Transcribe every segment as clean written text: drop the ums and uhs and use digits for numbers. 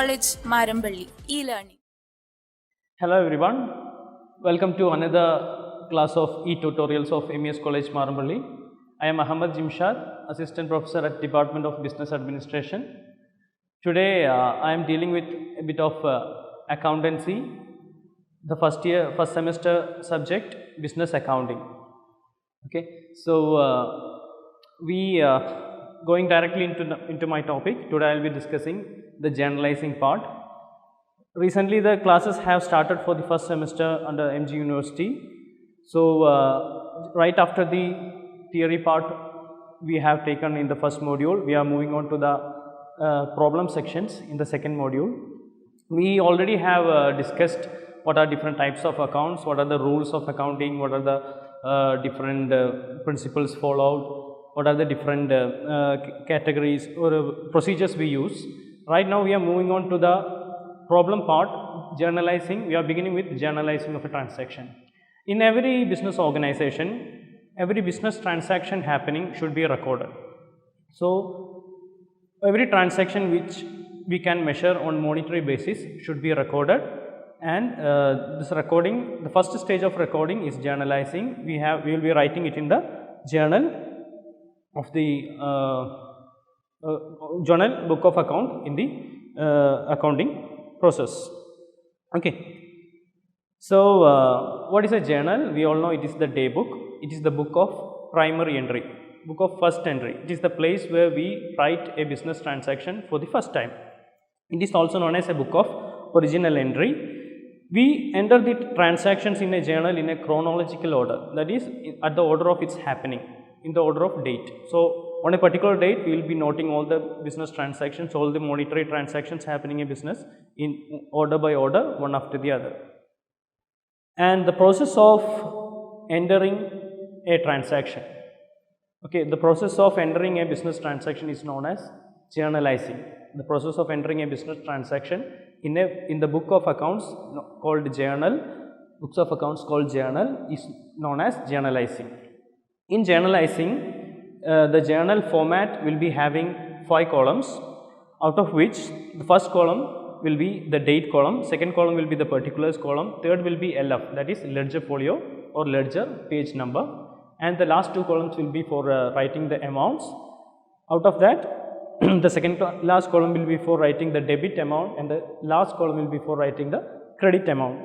MES Marampally e-learning. Hello everyone, welcome to another class of e-tutorials of MES Marampally. I am Ahmad Jimshad, Assistant Professor at Department of Business Administration. Today I am dealing with a bit of accountancy, the first semester subject, business accounting. Okay, so we going directly into my topic. Today I will be discussing the generalizing part. Recently the classes have started for the first semester under MG University. So right after the theory part we have taken in the first module, we are moving on to the problem sections in the second module. We already have discussed what are different types of accounts, what are the rules of accounting, what are the different principles followed, what are the different categories or procedures we use. Right now we are moving on to the problem part, generalizing. We are beginning with generalizing of a transaction. In every business organization, every business transaction happening should be recorded. So every transaction which we can measure on monetary basis should be recorded, and this recording, the first stage of recording is generalizing. We will be writing it in the journal of the journal book of account in the accounting process. Okay. So what is a journal? We all know it is the day book. It is the book of primary entry, book of first entry. It is the place where we write a business transaction for the first time. It is also known as a book of original entry. We enter the transactions in a journal in a chronological order, that is at the order of its happening, in the order of date. So on a particular date we will be noting all the business transactions, all the monetary transactions happening in business in order by order, one after the other. And the process of entering a transaction, okay, the process of entering a business transaction is known as journalizing. The process of entering a business transaction in the book of accounts called journal, books of accounts called journal, is known as journalizing. In journalizing, the journal format will be having 5 columns, out of which the first column will be the date column, second column will be the particulars column, third will be LF, that is ledger folio or ledger page number, and the last 2 columns will be for writing the amounts. Out of that, the last column will be for writing the debit amount, and the last column will be for writing the credit amount.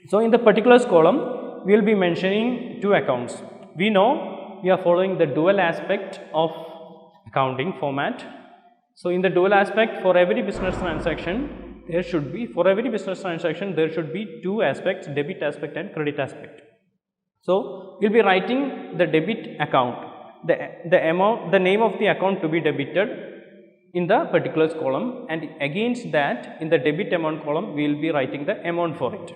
So in the particulars column we will be mentioning 2 accounts. We know we are following the dual aspect of accounting format. So in the dual aspect, for every business transaction there should be 2 aspects, debit aspect and credit aspect. So we will be writing the debit account, the amount, the name of the account to be debited in the particulars column, and against that in the debit amount column we will be writing the amount for it.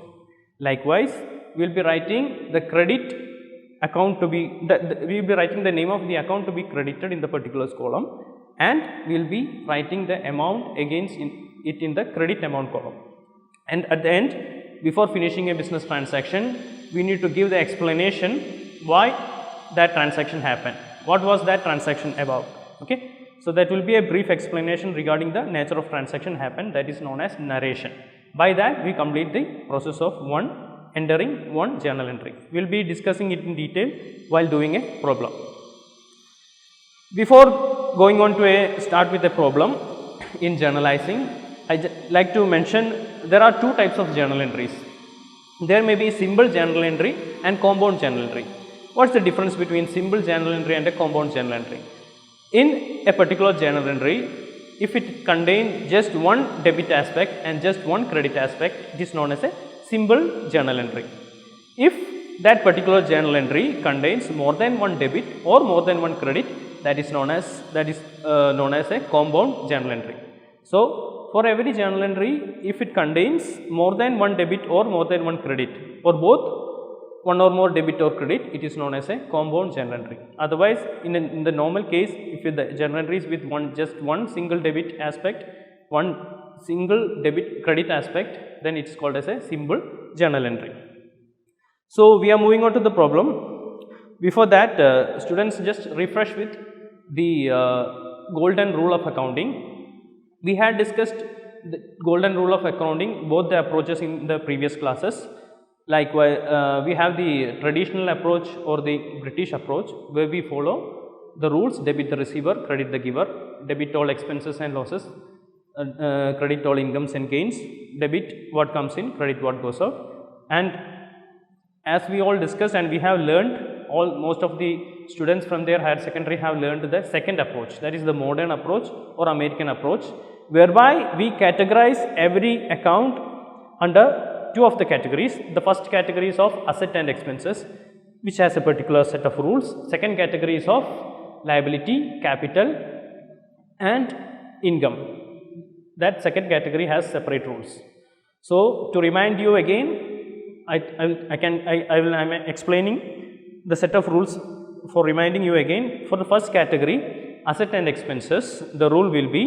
Likewise, we will be writing the credit account to be, we will be writing the name of the account to be credited in the particulars column, and we will be writing the amount against it in the credit amount column. And at the end, before finishing a business transaction, we need to give the explanation why that transaction happened, what was that transaction about. Okay. So that will be a brief explanation regarding the nature of transaction happened, that is known as narration. By that we complete the process of entering one journal entry. We will be discussing it in detail while doing a problem. Before going on to start with a problem in journalizing, I like to mention there are 2 types of journal entries. There may be simple journal entry and compound journal entry. What is the difference between simple journal entry and a compound journal entry? In a particular journal entry, if it contains just one debit aspect and just one credit aspect, it is known as a simple journal entry. If that particular journal entry contains more than one debit or more than one credit, that is known as a compound journal entry. So for every journal entry, if it contains more than one debit or more than one credit, or both one or more debit or credit, it is known as a compound journal entry. Otherwise, in the normal case, if the journal entry is with just one single debit aspect, one single debit credit aspect, then it is called as a simple journal entry. So, we are moving on to the problem. Before that, students just refresh with the golden rule of accounting. We had discussed the golden rule of accounting, both the approaches in the previous classes. Likewise, we have the traditional approach or the British approach, where we follow the rules: debit the receiver, credit the giver, debit all expenses and losses, credit all incomes and gains, debit what comes in, credit what goes out. And as we all discussed and we have learned, most of the students from their higher secondary have learned the second approach, that is the modern approach or American approach, whereby we categorize every account under two of the categories. The first category is of asset and expenses, which has a particular set of rules. Second category is of liability, capital and income. That second category has separate rules. So, to remind you again, I am explaining the set of rules for reminding you again. For the first category, asset and expenses, the rule will be: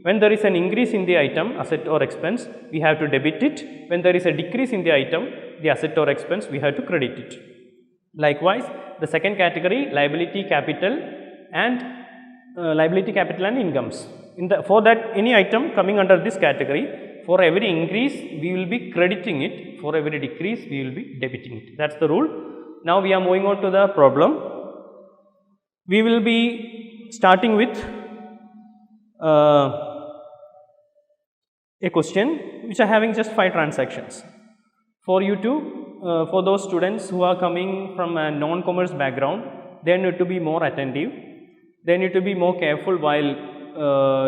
when there is an increase in the item, asset or expense, we have to debit it. When there is a decrease in the item, the asset or expense, we have to credit it. Likewise, the second category, liability, capital and incomes. For that, any item coming under this category, for every increase we will be crediting it, for every decrease we will be debiting it. That is the rule. Now, we are moving on to the problem. We will be starting with a question which are having just 5 transactions. For you to, for those students who are coming from a non-commerce background, they need to be more attentive. They need to be more careful while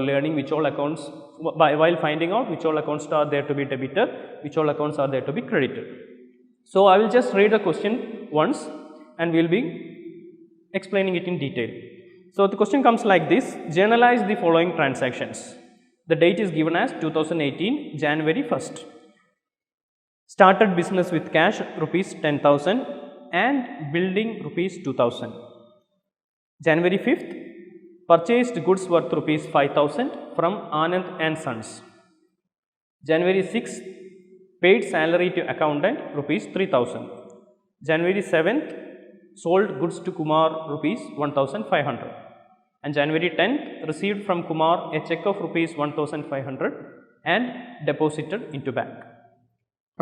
learning which all accounts, while finding out which all accounts are there to be debited, which all accounts are there to be credited. So, I will just read the question once and we will be explaining it in detail. So, the question comes like this: journalize the following transactions. The date is given as 2018 January 1st. Started business with cash rupees 10,000 and building rupees 2,000. January 5th, purchased goods worth rupees 5,000 from Anand and Sons. January 6th, paid salary to accountant rupees 3,000. January 7th, sold goods to Kumar rupees 1,500. And January 10th, received from Kumar a check of rupees 1,500 and deposited into bank.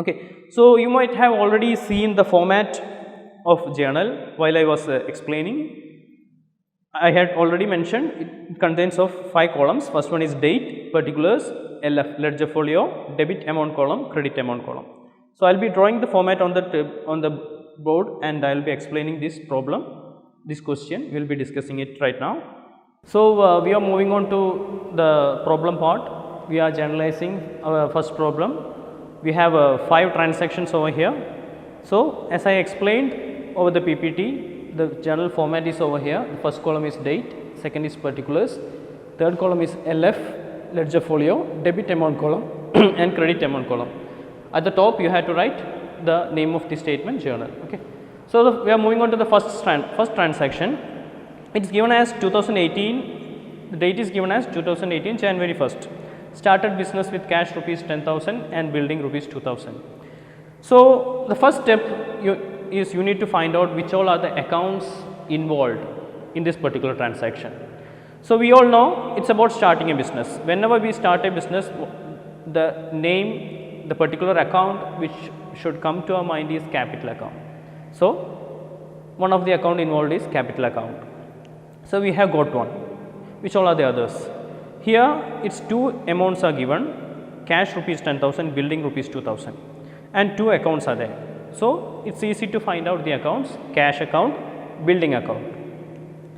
Okay. So, you might have already seen the format of journal while I was explaining. I had already mentioned it contains of 5 columns. First one is date, particulars, LF, ledger folio, debit amount column, credit amount column. So, I will be drawing the format on the board and I will be explaining this problem, this question. We will be discussing it right now. So, we are moving on to the problem part. We are journalizing our first problem. We have 5 transactions over here. So, as I explained over the PPT, the journal format is over here. The first column is date, second is particulars, third column is LF, ledger folio, debit amount column and credit amount column. At the top you have to write the name of the statement journal. Okay. So, we are moving on to the first transaction. It is given as 2018, the date is given as 2018 January 1st. Started business with cash rupees 10,000 and building rupees 2,000. So, the first step is you need to find out which all are the accounts involved in this particular transaction. So, we all know it is about starting a business. Whenever we start a business, the name, the particular account which should come to our mind is capital account. So, one of the account involved is capital account. So, we have got one. Which all are the others? Here its 2 amounts are given, cash rupees 10,000, building rupees 2,000 and 2 accounts are there. So, it is easy to find out the accounts: cash account, building account.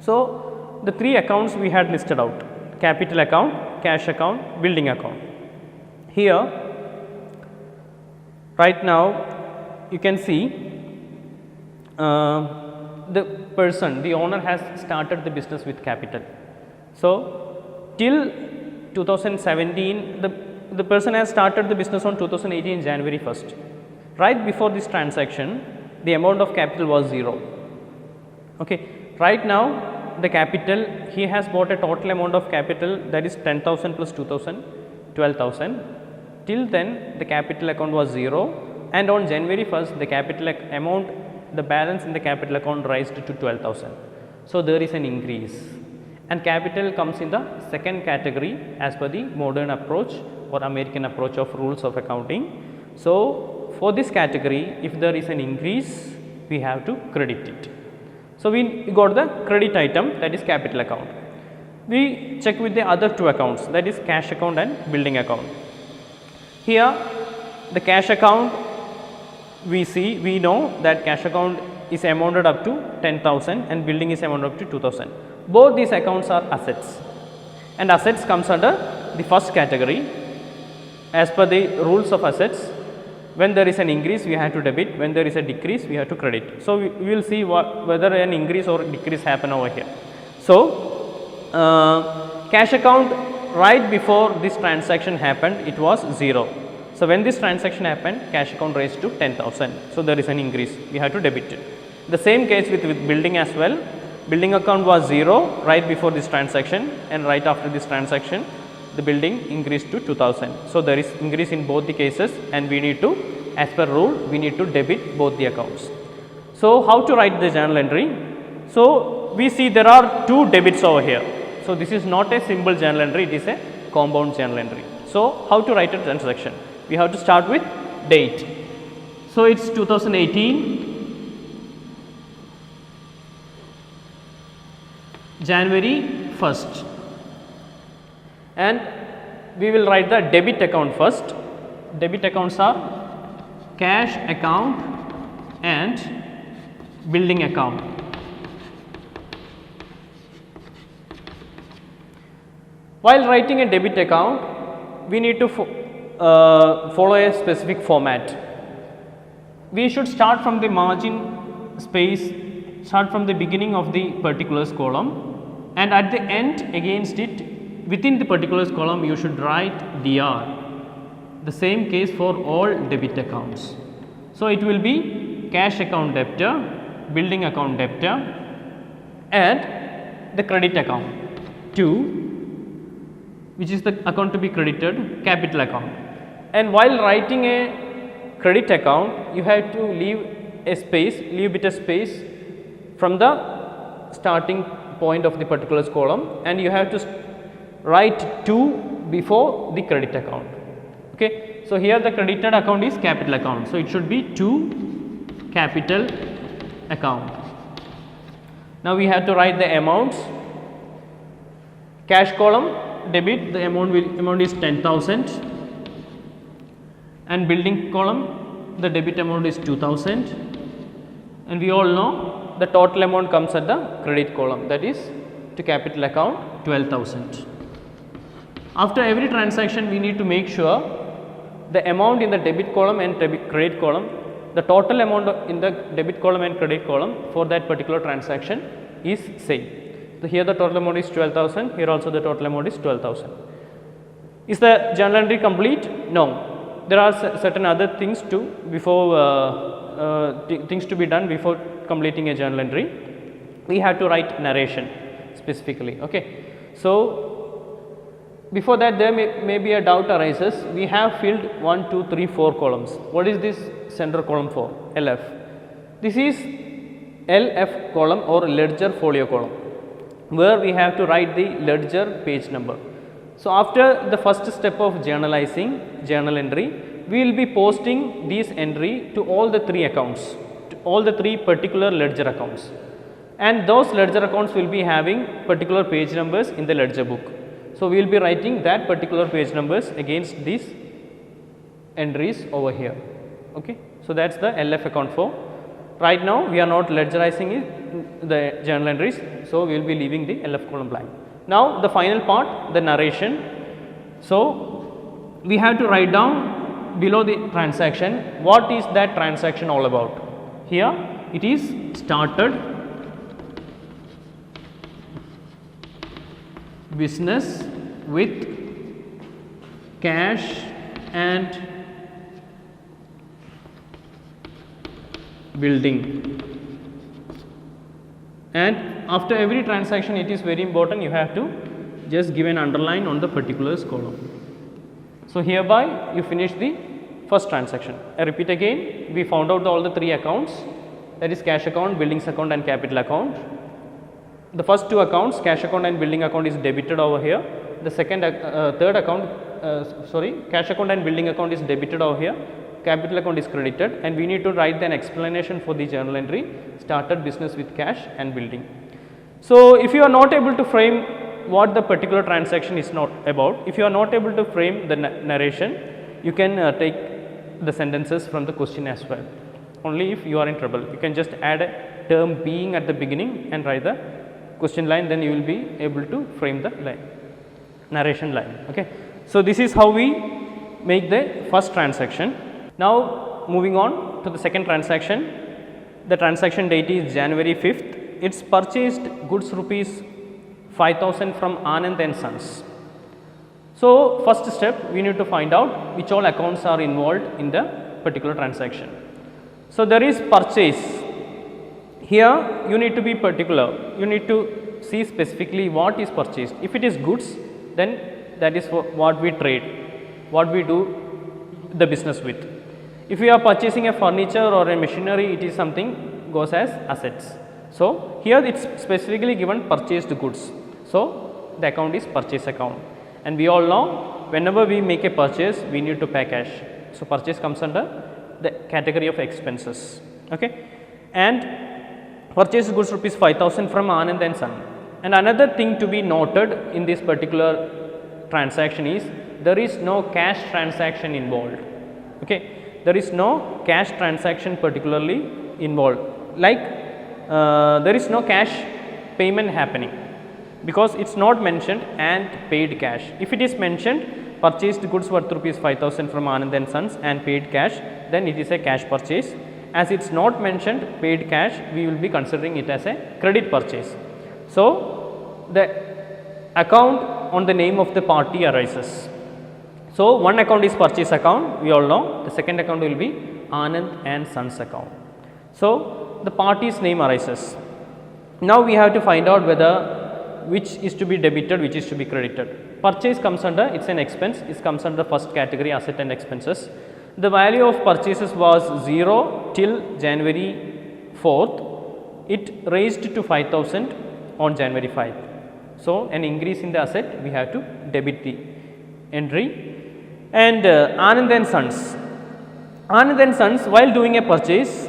So, the 3 accounts we had listed out: capital account, cash account, building account. Here right now you can see the person, the owner has started the business with capital. So, till 2017, the person has started the business on 2018 January 1st. Right before this transaction, the amount of capital was 0. Okay. Right now, the capital, he has bought a total amount of capital, that is 10,000 plus 2,000, 12,000. Till then, the capital account was 0, and on January 1st, the capital amount, the balance in the capital account raised to 12,000. So there is an increase, and capital comes in the second category as per the modern approach or American approach of rules of accounting. So for this category, if there is an increase, we have to credit it. So we got the credit item, that is capital account. We check with the other two accounts, that is cash account and building account. Here the cash account, we know that cash account is amounted up to 10,000 and building is amounted up to 2,000. Both these accounts are assets, and assets comes under the first category. As per the rules of assets, when there is an increase we have to debit, when there is a decrease we have to credit. So we will see whether an increase or decrease happen over here. So cash account, right before this transaction happened, it was 0. So when this transaction happened, cash account raised to 10,000. So there is an increase, we have to debit it. The same case with building as well. Building account was 0 right before this transaction, and right after this transaction the building increased to 2,000. So there is increase in both the cases, and we need to, as per rule, we need to debit both the accounts. So how to write the journal entry? So we see there are two debits over here. So this is not a simple journal entry, it is a compound journal entry. So how to write a transaction? We have to start with date. So it's 2018 January 1st, and we will write the debit account first. Debit accounts are cash account and building account. While writing a debit account, we need to follow a specific format. We should start from the margin space, start from the beginning of the particulars column, and at the end against it, within the particulars column you should write DR. The same case for all debit accounts. So it will be cash account debtor, building account debtor, and the credit account 2, which is the account to be credited, capital account. And while writing a credit account, you have to leave a bit of space from the starting point of the particulars column, and you have to write 2 before the credit account. Okay. So here the credited account is capital account, so it should be 2 capital account. Now we have to write the amounts. Cash column debit, the amount is 10,000, and building column the debit amount is 2,000, and we all know the total amount comes at the credit column, that is to capital account 12,000. After every transaction we need to make sure the amount in the debit column and credit column, the total amount in the debit column and credit column for that particular transaction is same. So here the total amount is 12,000, here also the total amount is 12,000. Is the journal entry complete? No. There are certain other things to things to be done before completing a journal entry. We have to write narration specifically. Okay. So before that there may be a doubt arises. We have filled 1, 2, 3, 4 columns. What is this center column for? LF. This is LF column or ledger folio column, where we have to write the ledger page number. So after the first step of journalizing journal entry, we will be posting this entry to all the 3 accounts, to all the 3 particular ledger accounts, and those ledger accounts will be having particular page numbers in the ledger book. So we will be writing that particular page numbers against these entries over here. Okay. So that's the LF account for. Right now we are not ledgerizing the journal entries, so we will be leaving the LF column blank. Now the final part, the narration. So we have to write down below the transaction, what is that transaction all about. Here it is started business with cash and building. And after every transaction, it is very important, you have to just give an underline on the particulars column. So hereby you finish the first transaction. I repeat again, we found out all the three accounts, that is cash account, billings account and capital account. The first two accounts, cash account and billing account, is debited over here. The second third account, cash account and billing account is debited over here, capital account is credited, and we need to write an explanation for the journal entry, started business with cash and building. So if you are not able to frame what the particular transaction is not about, if you are not able to frame the narration, you can take the sentences from the question as well. Only if you are in trouble, you can just add a term being at the beginning and write the question line, then you will be able to frame the line, narration line. Okay. So this is how we make the first transaction. Now moving on to the second transaction. The transaction date is January 5th. It's purchased goods rupees 5,000 from Anand and Sons. So first step, we need to find out which all accounts are involved in the particular transaction. So there is purchase. Here you need to be particular, you need to see specifically what is purchased. If it is goods, then that is what we trade, what we do the business with. If we are purchasing a furniture or a machinery, it is something goes as assets. So here it is specifically given purchased goods. So the account is purchase account, and we all know whenever we make a purchase, we need to pay cash. So purchase comes under the category of expenses. Okay, and purchased goods rupees 5,000 from Anand and Son. And another thing to be noted in this particular transaction is there is no cash transaction involved. Okay, there is no cash transaction particularly involved, like there is no cash payment happening, because it is not mentioned and paid cash. If it is mentioned purchased goods worth rupees 5,000 from Anand and Sons and paid cash, then it is a cash purchase. As it is not mentioned paid cash, we will be considering it as a credit purchase. So the account on the name of the party arises. So one account is purchase account, we all know. The second account will be Anand and Sons account. So the party's name arises. Now we have to find out whether which is to be debited, which is to be credited. Purchase comes under, it is an expense, it comes under first category, asset and expenses. The value of purchases was 0 till January 4th. It raised to 5,000 on January 5th. So an increase in the asset, we have to debit the entry. And Anand and Sons. Anand and Sons, while doing a purchase,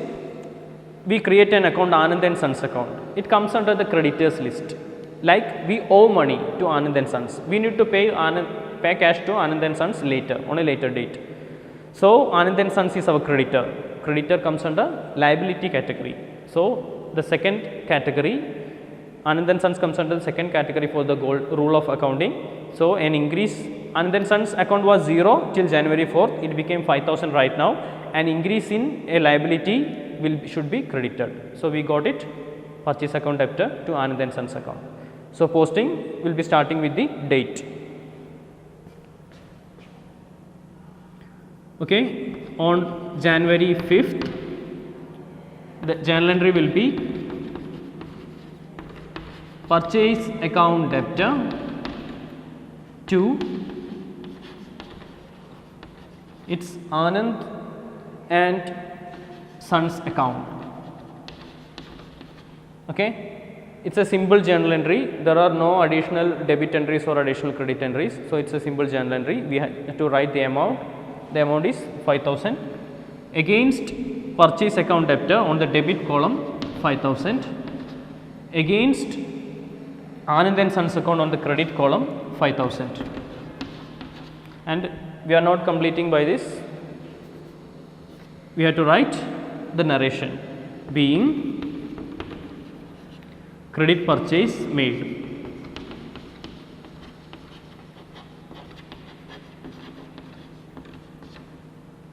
we create an account, Anand and Sons account. It comes under the creditors list. Like we owe money to Anand and Sons. We need to pay cash to Anand and Sons later, on a later date. So Anand and Sons is our creditor. Creditor comes under liability category. So the second category, Anand and Sons comes under the second category for the rule of accounting. So an increase, Anand and Sons account was 0 till January 4th, it became 5,000 right now. An increase in a liability should be credited. So we got it, purchase account debtor to Anand and Sons account. So posting will be starting with the date. Okay, on January 5th, the journal entry will be purchase account debtor to its Anand and Sons account. Okay, it is a simple journal entry. There are no additional debit entries or additional credit entries. So it is a simple journal entry. We have to write the amount. The amount is 5,000 against purchase account debtor on the debit column 5,000 against Anand and Sons account on the credit column 5,000. And we are not completing by this. We have to write the narration being credit purchase made.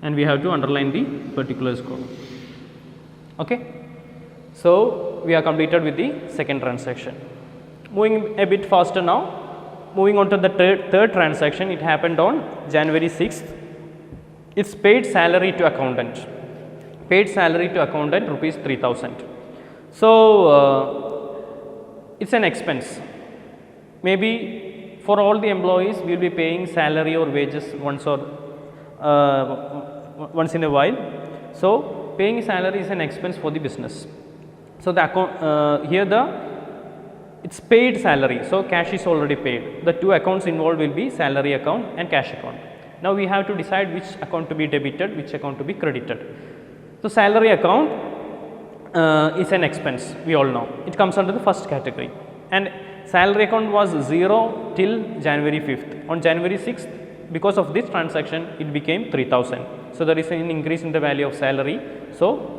And we have to underline the particulars column. Okay. So we are completed with the second transaction. Moving a bit faster now, moving on to the third transaction, it happened on January 6th. It's paid salary to accountant. Paid salary to accountant rupees 3000. So, it's an expense. Maybe for all the employees we will be paying salary or wages once in a while. So, paying salary is an expense for the business. So, the account here it's paid salary. So, cash is already paid. The two accounts involved will be salary account and cash account. Now, we have to decide which account to be debited, which account to be credited. So, salary account is an expense, we all know. It comes under the first category, and salary account was 0 till January 5th. On January 6th, because of this transaction, it became 3000. So, there is an increase in the value of salary. So,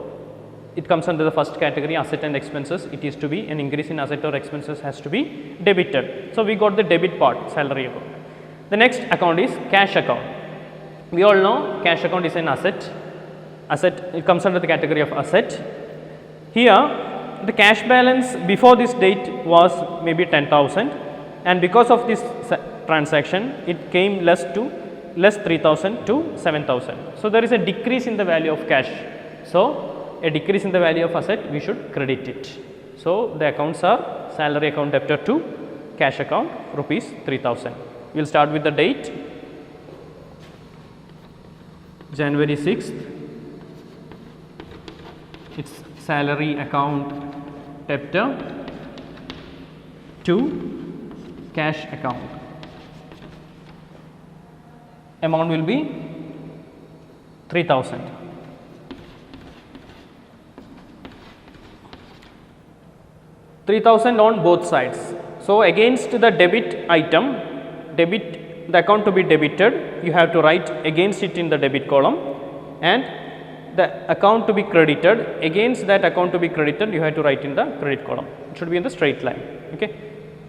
it comes under the first category, asset and expenses. It is to be an increase in asset or expenses has to be debited. So, we got the debit part, salary account. The next account is cash account. We all know cash account is an asset. It comes under the category of asset. Here, the cash balance before this date was maybe 10,000, and because of this transaction, it came less 3,000 to 7,000. So, there is a decrease in the value of cash. So, a decrease in the value of asset, we should credit it. So, the accounts are salary account debtor to cash account rupees 3000. We will start with the date January 6th. It's salary account debtor to cash account. Amount will be 3000. 3000 on both sides. So, against the debit item, the account to be debited, you have to write against it in the debit column, and the account to be credited, against that account to be credited, you have to write in the credit column. It should be in the straight line. Okay,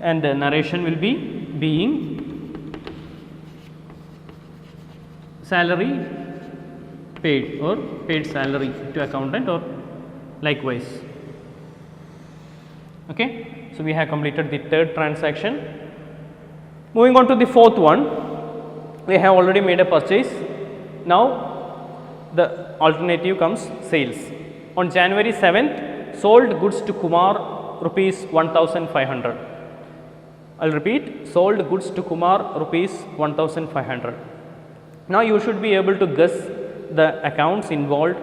and the narration will be being salary paid or paid salary to accountant or likewise. Okay, so we have completed the third transaction. Moving on to the fourth one, we have already made a purchase. Now, the alternative comes sales. On January 7th, sold goods to Kumar rupees 1500. I will repeat, sold goods to Kumar rupees 1500. Now, you should be able to guess the accounts involved,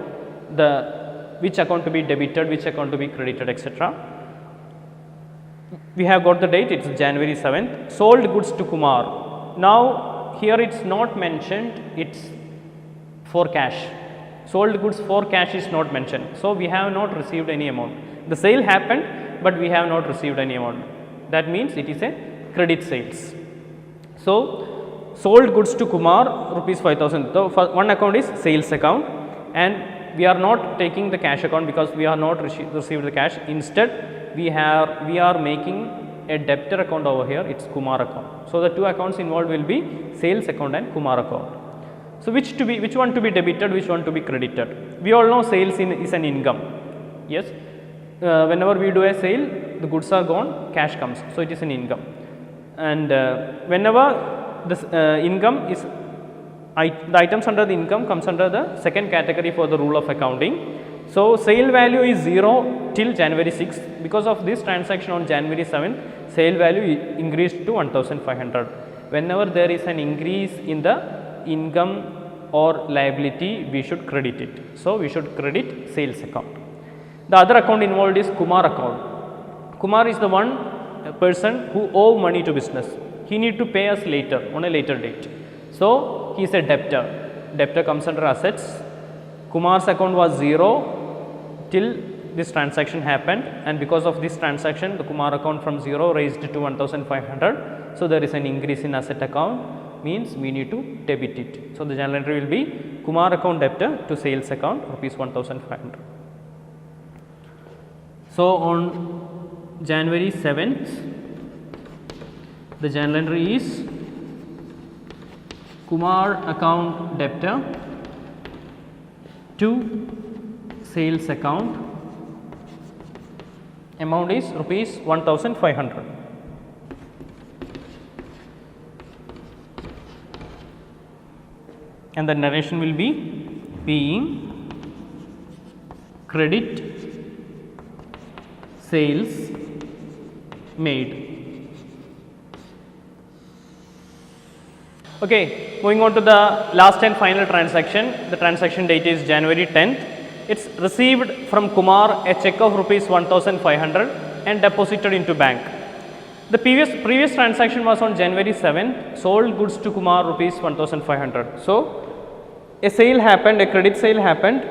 which account to be debited, which account to be credited, etc. We have got the date, it is January 7th, sold goods to Kumar. Now, here it is not mentioned, it is for cash. Sold goods for cash is not mentioned. So, we have not received any amount. The sale happened, but we have not received any amount. That means it is a credit sales. So, sold goods to Kumar rupees 5000. So, one account is sales account, and we are not taking the cash account because we are not received the cash. Instead, we are making a debtor account over here, it is Kumar account. So, the two accounts involved will be sales account and Kumar account. So, which one to be debited, which one to be credited? We all know sales is an income. Yes, whenever we do a sale, the goods are gone, cash comes. So, it is an income, and whenever this income is the items under the income comes under the second category for the rule of accounting. So, sale value is 0 till January 6th. Because of this transaction on January 7th, sale value increased to 1500. Whenever there is an increase in the income or liability, we should credit it. So, we should credit sales account. The other account involved is Kumar account. Kumar is the one person who owe money to business. He need to pay us later, on a later date. So, he is a debtor. Debtor comes under assets. Kumar's account was 0 till this transaction happened, and because of this transaction, the Kumar account from 0 raised to 1500. So, there is an increase in asset account, means we need to debit it. So, the journal entry will be Kumar account debtor to sales account rupees 1500. So, on January 7th, the journal entry is Kumar account debtor to sales account, amount is rupees 1500. and the narration will be paying credit sales made. Okay, moving on to the last and final transaction. The transaction date is January 10th. It's received from Kumar a check of rupees 1500 and deposited into bank. The previous transaction was on January 7th, sold goods to Kumar rupees 1500. So, a sale happened, a credit sale happened,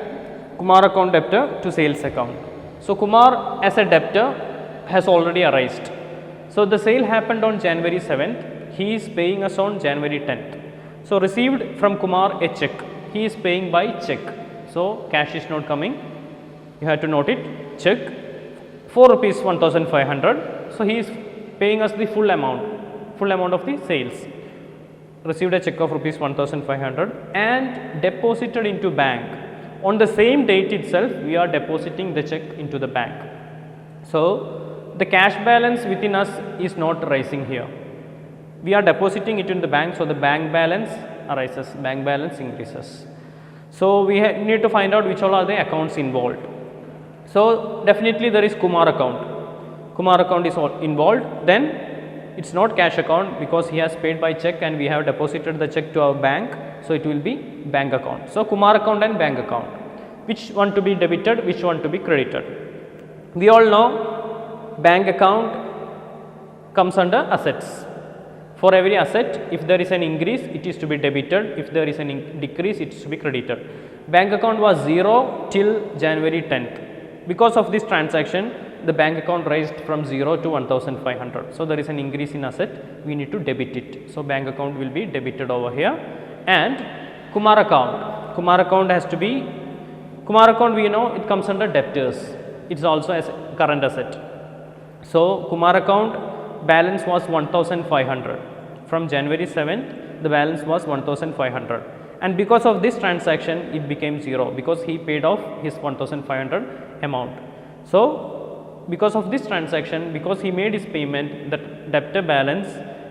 Kumar account debtor to sales account. So, Kumar as a debtor has already arisen. So, the sale happened on January 7th, he is paying us on January 10th. So, received from Kumar a check, he is paying by check. So, cash is not coming, you have to note it, check for rupees 1500. So, he is paying us the full amount of the sales. Received a check of rupees 1500 and deposited into bank. On the same date itself, we are depositing the check into the bank. So, the cash balance within us is not rising here. We are depositing it in the bank, so the bank balance arises, bank balance increases. So, we need to find out which all are the accounts involved. So, definitely there is Kumar account. Kumar account is involved, then it is not cash account because he has paid by check and we have deposited the check to our bank. So, it will be bank account. So, Kumar account and bank account, which one to be debited, which one to be credited. We all know bank account comes under assets. For every asset, if there is an increase, it is to be debited. If there is an decrease, it is to be credited. Bank account was 0 till January 10th. Because of this transaction, the bank account raised from 0 to 1500. So, there is an increase in asset, we need to debit it. So, bank account will be debited over here. And Kumar account has to be, Kumar account we know it comes under debtors, it is also as current asset. So, Kumar account balance was 1500. From January 7th, the balance was 1500. And because of this transaction, it became 0 because he paid off his 1500 amount. So, because of this transaction, because he made his payment, the debtor balance,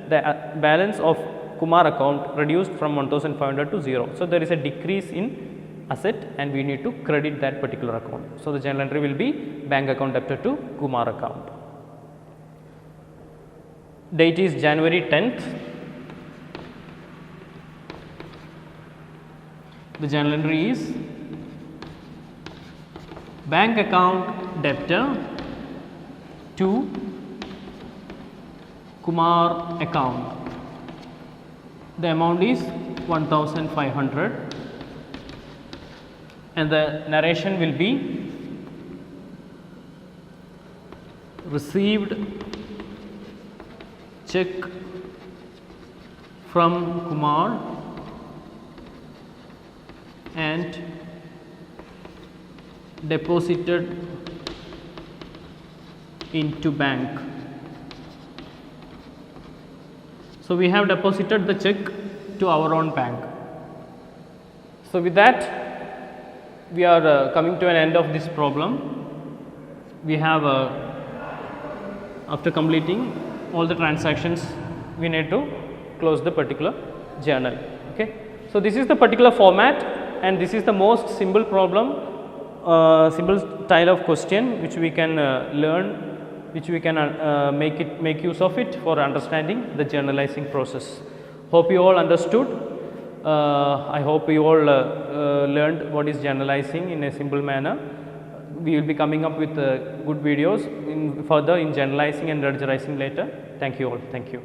the balance of Kumar account reduced from 1500 to 0. So, there is a decrease in asset and we need to credit that particular account. So, the journal entry will be bank account debtor to Kumar account. Date is January 10th. The journal entry is bank account debtor to Kumar account. The amount is 1500 and the narration will be received check from Kumar and deposited into bank. So, we have deposited the check to our own bank. So, with that we are coming to an end of this problem. We have after completing all the transactions, we need to close the particular journal. Okay. So, this is the particular format and this is the most simple problem, simple style of question which we can learn, which we can make use of it for understanding the journalizing process. Hope you all understood. I hope you all learned what is journalizing in a simple manner. We will be coming up with good videos further in journalizing and ledgerizing later. Thank you all. Thank you.